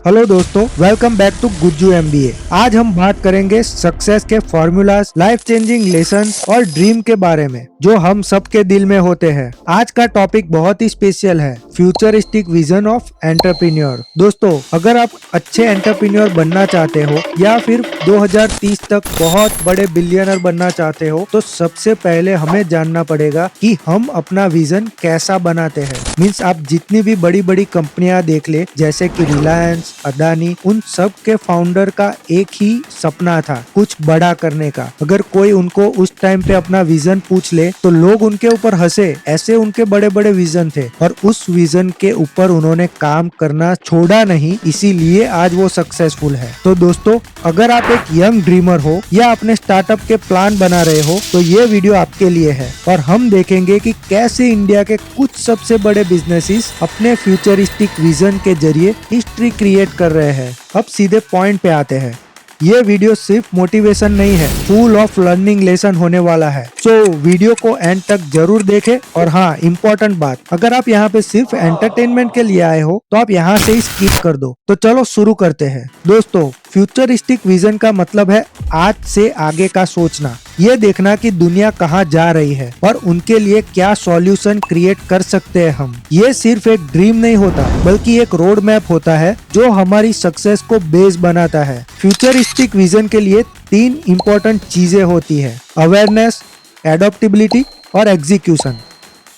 Hello दोस्तों, welcome back to Gujju MBA. आज हम बात करेंगे सक्सेस के फॉर्मूलाज, लाइफ चेंजिंग लेसन्स और ड्रीम के बारे में जो हम सबके दिल में होते हैं। आज का टॉपिक बहुत ही स्पेशल है, फ्यूचरिस्टिक विजन ऑफ एंटरप्रेन्योर। दोस्तों, अगर आप अच्छे एंटरप्रेन्योर बनना चाहते हो या फिर 2030 तक बहुत बड़े बिलियनर बनना चाहते हो, तो सबसे पहले हमें जानना पड़ेगा कि हम अपना विजन कैसा बनाते हैं। मीन्स आप जितनी भी बड़ी बड़ी कंपनियां देख ले, जैसे कि रिलायंस, अदानी, उन सब के फाउंडर का एक ही सपना था, कुछ बड़ा करने का। अगर कोई उनको उस टाइम पे अपना विजन पूछ ले तो लोग उनके ऊपर हंसे, ऐसे उनके बड़े बड़े विजन थे। और उस विजन के ऊपर उन्होंने काम करना छोड़ा नहीं, इसीलिए आज वो सक्सेसफुल है। तो दोस्तों, अगर आप एक यंग ड्रीमर हो या अपने स्टार्टअप के प्लान बना रहे हो, तो ये वीडियो आपके लिए है। और हम देखेंगे कि कैसे इंडिया के कुछ सबसे बड़े बिजनेसेस अपने फ्यूचरिस्टिक विजन के जरिए हिस्ट्री क्रिएट कर रहे हैं। अब सीधे पॉइंट पे आते हैं। ये वीडियो सिर्फ मोटिवेशन नहीं है, फुल ऑफ लर्निंग लेसन होने वाला है। सो वीडियो को एंड तक जरूर देखें। और हाँ, इम्पोर्टेंट बात, अगर आप यहाँ पे सिर्फ एंटरटेनमेंट के लिए आए हो तो आप यहाँ से ही स्किप कर दो। तो चलो शुरू करते हैं। दोस्तों, फ्यूचरिस्टिक विजन का मतलब है आज से आगे का सोचना, ये देखना कि दुनिया कहाँ जा रही है और उनके लिए क्या सॉल्यूशन क्रिएट कर सकते हैं हम। ये सिर्फ एक ड्रीम नहीं होता, बल्कि एक रोड मैप होता है जो हमारी सक्सेस को बेस बनाता है। फ्यूचरिस्टिक विजन के लिए 3 इम्पोर्टेंट चीजें होती है, अवेयरनेस, एडॉप्टेबिलिटी और एग्जीक्यूशन।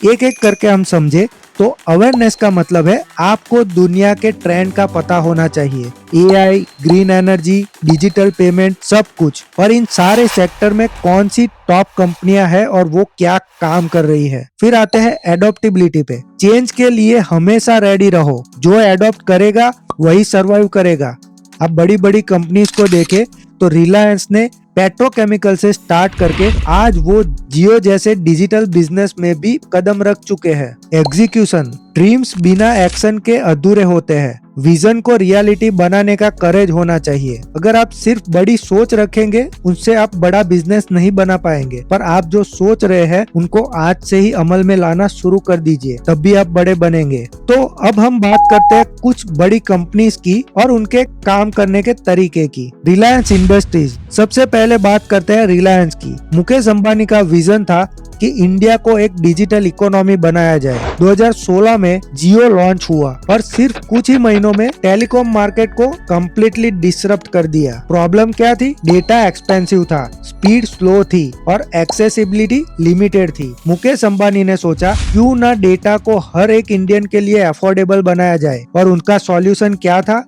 एक एक करके हम समझे तो अवेयरनेस का मतलब है आपको दुनिया के ट्रेंड का पता होना चाहिए, AI, green energy, digital payment, सब कुछ। और इन सारे सेक्टर में कौन सी टॉप कंपनियां हैं और वो क्या काम कर रही है। फिर आते हैं एडॉप्टेबिलिटी पे, चेंज के लिए हमेशा रेडी रहो, जो एडॉप्ट करेगा वही सर्वाइव करेगा। अब बड़ी बड़ी कंपनीज को देखे तो रिलायंस ने पेट्रोकेमिकल से स्टार्ट करके आज वो जियो जैसे डिजिटल बिजनेस में भी कदम रख चुके हैं। एग्जीक्यूशन, ड्रीम्स बिना एक्शन के अधूरे होते हैं। विजन को रियलिटी बनाने का करेज होना चाहिए। अगर आप सिर्फ बड़ी सोच रखेंगे, उनसे आप बड़ा बिजनेस नहीं बना पाएंगे। पर आप जो सोच रहे हैं उनको आज से ही अमल में लाना शुरू कर दीजिए, तब भी आप बड़े बनेंगे। तो अब हम बात करते हैं कुछ बड़ी कंपनीज की और उनके काम करने के तरीके की। रिलायंस इंडस्ट्रीज, सबसे पहले बात करते हैं रिलायंस की। मुकेश अंबानी का विजन था कि इंडिया को एक डिजिटल इकोनॉमी बनाया जाए। 2016 में जियो लॉन्च हुआ और सिर्फ कुछ ही महीनों में टेलीकॉम मार्केट को कम्प्लीटली डिसरप्ट कर दिया। प्रॉब्लम क्या थी? डेटा एक्सपेंसिव था, स्पीड स्लो थी और एक्सेसिबिलिटी लिमिटेड थी। मुकेश अंबानी ने सोचा क्यों ना डेटा को हर एक इंडियन के लिए अफोर्डेबल बनाया जाए। और उनका सॉल्यूशन क्या था?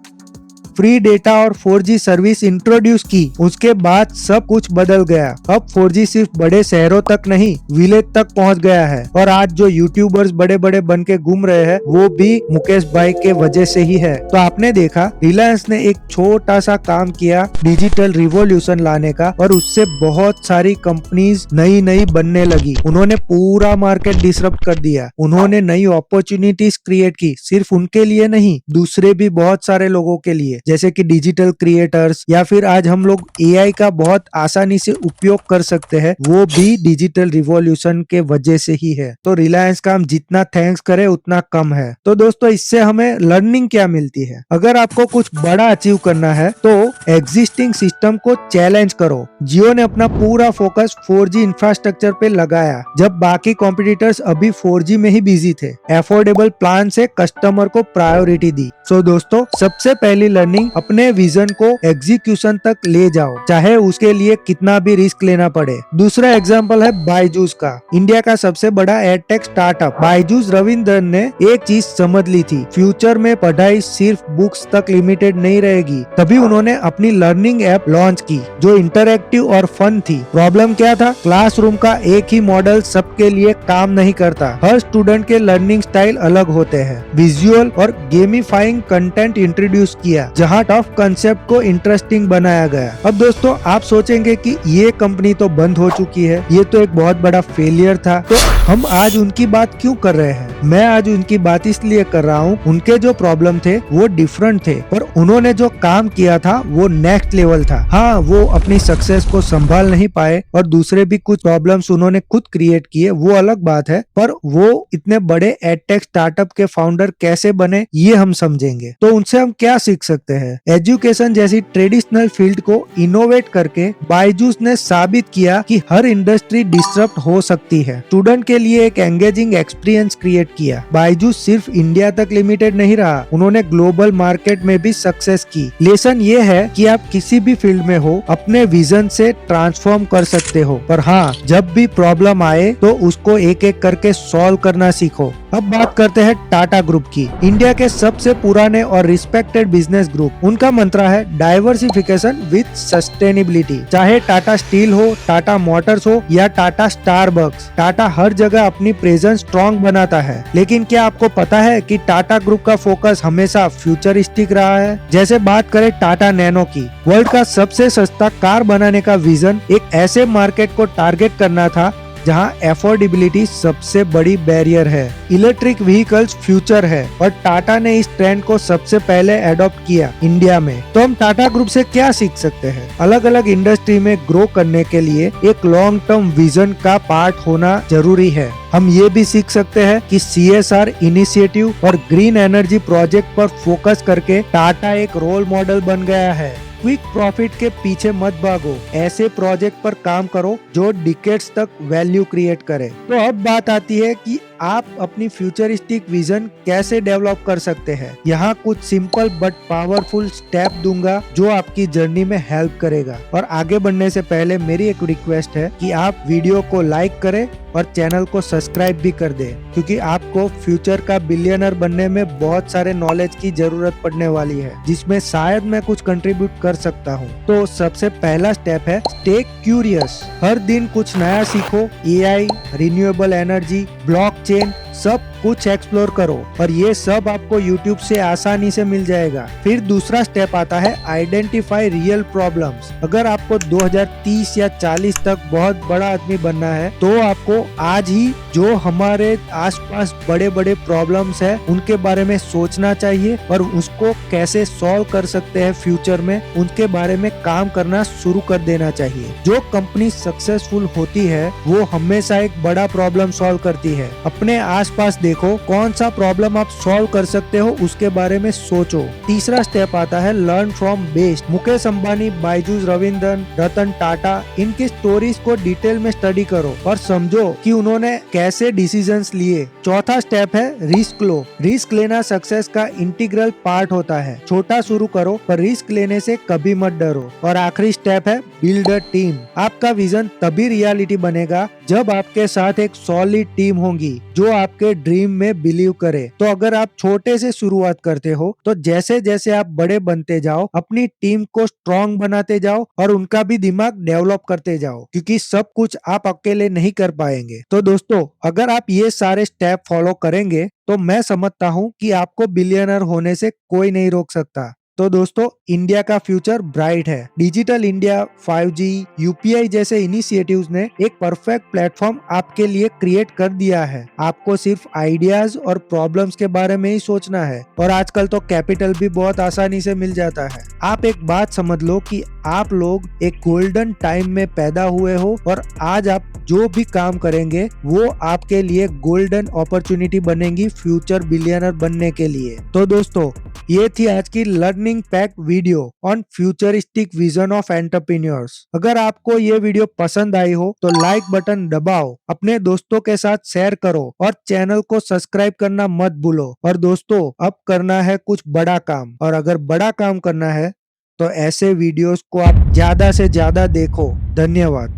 फ्री डेटा और 4G सर्विस इंट्रोड्यूस की। उसके बाद सब कुछ बदल गया। अब 4G सिर्फ बड़े शहरों तक नहीं, विलेज तक पहुंच गया है। और आज जो यूट्यूबर्स बड़े बड़े बन के घूम रहे हैं, वो भी मुकेश भाई के वजह से ही है। तो आपने देखा, रिलायंस ने एक छोटा सा काम किया डिजिटल रिवॉल्यूशन लाने का, और उससे बहुत सारी कंपनीज नई बनने लगी। उन्होंने पूरा मार्केट डिसरप्ट कर दिया। उन्होंने नई अपॉर्चुनिटीज क्रिएट की, सिर्फ उनके लिए नहीं, दूसरे भी बहुत सारे लोगों के लिए, जैसे कि डिजिटल क्रिएटर्स, या फिर आज हम लोग एआई का बहुत आसानी से उपयोग कर सकते हैं, वो भी डिजिटल रिवॉल्यूशन के वजह से ही है। तो रिलायंस का हम जितना थैंक्स करें उतना कम है। तो दोस्तों, इससे हमें लर्निंग क्या मिलती है? अगर आपको कुछ बड़ा अचीव करना है तो एग्जिस्टिंग सिस्टम को चैलेंज करो। जियो ने अपना पूरा फोकस 4G इंफ्रास्ट्रक्चर पे लगाया, जब बाकी कॉम्पिटिटर्स अभी 4G में ही बिजी थे। अफोर्डेबल प्लान से कस्टमर को प्रायोरिटी दी। सो दोस्तों, सबसे पहली लर्निंग, अपने विजन को एग्जीक्यूशन तक ले जाओ, चाहे उसके लिए कितना भी रिस्क लेना पड़े। दूसरा एग्जांपल है बायजूस का, इंडिया का सबसे बड़ा एडटेक स्टार्टअप। बायजूस रविंद्रन ने एक चीज समझ ली थी, फ्यूचर में पढ़ाई सिर्फ बुक्स तक लिमिटेड नहीं रहेगी। तभी उन्होंने अपनी लर्निंग ऐप लॉन्च की, जो इंटरैक्टिव और फन थी। प्रॉब्लम क्या था? क्लासरूम का एक ही मॉडल सबके लिए काम नहीं करता। हर स्टूडेंट के लर्निंग स्टाइल अलग होते हैं। विजुअल और गेमिफाइंग कंटेंट इंट्रोड्यूस किया, जहां टफ कंसेप्ट को इंटरेस्टिंग बनाया गया। अब दोस्तों, आप सोचेंगे कि ये कंपनी तो बंद हो चुकी है, ये तो एक बहुत बड़ा फेलियर था, तो हम आज उनकी बात क्यों कर रहे हैं? मैं आज उनकी बात इसलिए कर रहा हूँ, उनके जो प्रॉब्लम थे वो डिफरेंट थे, पर उन्होंने जो काम किया था वो नेक्स्ट लेवल था। हाँ, वो अपनी सक्सेस को संभाल नहीं पाए और दूसरे भी कुछ प्रॉब्लम्स उन्होंने खुद क्रिएट किए, वो अलग बात है, पर वो इतने बड़े एडटेक स्टार्टअप के फाउंडर कैसे बने, ये हम समझेंगे। तो उनसे हम क्या सीख सकते सकते हैं। एजुकेशन जैसी ट्रेडिशनल फील्ड को इनोवेट करके बायजूस ने साबित किया कि हर इंडस्ट्री डिसरप्ट हो सकती है। स्टूडेंट के लिए एक एंगेजिंग एक्सपीरियंस क्रिएट किया। बायजूस सिर्फ इंडिया तक लिमिटेड नहीं रहा, उन्होंने ग्लोबल मार्केट में भी सक्सेस की। लेसन ये है कि आप किसी भी फील्ड में हो, अपने विजन से ट्रांसफॉर्म कर सकते हो, पर हाँ, जब भी प्रॉब्लम आए तो उसको एक एक करके सॉल्व करना सीखो। अब बात करते हैं टाटा ग्रुप की, इंडिया के सबसे पुराने और रिस्पेक्टेड बिजनेस ग्रुप। उनका मंत्र है डाइवर्सिफिकेशन विद सस्टेनेबिलिटी। चाहे टाटा स्टील हो, टाटा मोटर्स हो या टाटा स्टारबक्स, टाटा हर जगह अपनी प्रेजेंस स्ट्रॉन्ग बनाता है। लेकिन क्या आपको पता है कि टाटा ग्रुप का फोकस हमेशा फ्यूचरिस्टिक रहा है? जैसे बात करें टाटा नैनो की, वर्ल्ड का सबसे सस्ता कार बनाने का विजन एक ऐसे मार्केट को टारगेट करना था जहां एफोर्डेबिलिटी सबसे बड़ी बैरियर है। इलेक्ट्रिक व्हीकल्स फ्यूचर है और टाटा ने इस ट्रेंड को सबसे पहले एडॉप्ट किया इंडिया में। तो हम टाटा ग्रुप से क्या सीख सकते हैं? अलग अलग इंडस्ट्री में ग्रो करने के लिए एक लॉन्ग टर्म विजन का पार्ट होना जरूरी है। हम ये भी सीख सकते हैं कि CSR इनिशिएटिव और ग्रीन एनर्जी प्रोजेक्ट पर फोकस करके टाटा एक रोल मॉडल बन गया है। क्विक प्रॉफिट के पीछे मत भागो, ऐसे प्रोजेक्ट पर काम करो जो डिकेड्स तक वैल्यू क्रिएट करे। तो अब बात आती है कि आप अपनी फ्यूचरिस्टिक विजन कैसे डेवलप कर सकते हैं। यहाँ कुछ सिंपल बट पावरफुल स्टेप दूंगा जो आपकी जर्नी में हेल्प करेगा। और आगे बढ़ने से पहले मेरी एक रिक्वेस्ट है कि आप वीडियो को लाइक करें और चैनल को सब्सक्राइब भी कर दें, क्योंकि आपको फ्यूचर का बिलियनर बनने में बहुत सारे नॉलेज की जरूरत पड़ने वाली है, जिसमें शायद मैं कुछ कंट्रीब्यूट कर सकता हूँ। तो सबसे पहला स्टेप है स्टे क्यूरियस। हर दिन कुछ नया सीखो, AI, रिन्यूएबल एनर्जी, ब्लॉकचेन, सब कुछ एक्सप्लोर करो और ये सब आपको YouTube से आसानी से मिल जाएगा। फिर दूसरा स्टेप आता है आइडेंटिफाई रियल प्रॉब्लम्स। अगर आपको 2030 या 40 तक बहुत बड़ा आदमी बनना है तो आपको आज ही जो हमारे आसपास बड़े बड़े प्रॉब्लम्स है उनके बारे में सोचना चाहिए और उसको कैसे सॉल्व कर सकते हैं फ्यूचर में, उनके बारे में काम करना शुरू कर देना चाहिए। जो कंपनी सक्सेसफुल होती है वो हमेशा एक बड़ा प्रॉब्लम सॉल्व करती है। अपने आसपास देखो कौन सा प्रॉब्लम आप सॉल्व कर सकते हो, उसके बारे में सोचो। तीसरा स्टेप आता है learn from best. Mukesh Ambani, Byju's, Raveendran, Ratan Tata, इनकी स्टोरीज को डिटेल में स्टडी करो और समझो कि उन्होंने कैसे डिसीजंस लिए। चौथा स्टेप है रिस्क लो। रिस्क लेना सक्सेस का इंटीग्रल पार्ट होता है। छोटा शुरू करो पर रिस्क लेने से कभी मत डरो। और आखिरी स्टेप है बिल्ड अ टीम। आपका विजन तभी रियलिटी बनेगा जब आपके साथ एक सॉलिड टीम होगी जो आपके ड्रीम में बिलीव करे। तो अगर आप छोटे से शुरुआत करते हो तो जैसे जैसे आप बड़े बनते जाओ अपनी टीम को स्ट्रॉन्ग बनाते जाओ और उनका भी दिमाग डेवलप करते जाओ, क्योंकि सब कुछ आप अकेले नहीं कर पाएंगे। तो दोस्तों, अगर आप ये सारे स्टेप फॉलो करेंगे तो मैं समझता हूँ कि आपको बिलियनर होने से कोई नहीं रोक सकता। तो दोस्तों, इंडिया का फ्यूचर ब्राइट है। डिजिटल इंडिया, 5G, UPI जैसे इनिशिएटिव्स ने एक परफेक्ट प्लेटफॉर्म आपके लिए क्रिएट कर दिया है। आपको सिर्फ आइडियाज और प्रॉब्लम्स के बारे में ही सोचना है और आजकल तो कैपिटल भी बहुत आसानी से मिल जाता है। आप एक बात समझ लो कि आप लोग एक गोल्डन टाइम में पैदा हुए हो और आज आप जो भी काम करेंगे वो आपके लिए गोल्डन अपॉर्चुनिटी बनेगी फ्यूचर बिलियनर बनने के लिए। तो दोस्तों, ये थी आज की learning pack video on futuristic vision of entrepreneurs. अगर आपको ये वीडियो पसंद आई हो तो लाइक बटन दबाओ, अपने दोस्तों के साथ शेयर करो और चैनल को सब्सक्राइब करना मत भूलो। और दोस्तों, अब करना है कुछ बड़ा काम, और अगर बड़ा काम करना है तो ऐसे वीडियोस को आप ज्यादा से ज्यादा देखो। धन्यवाद।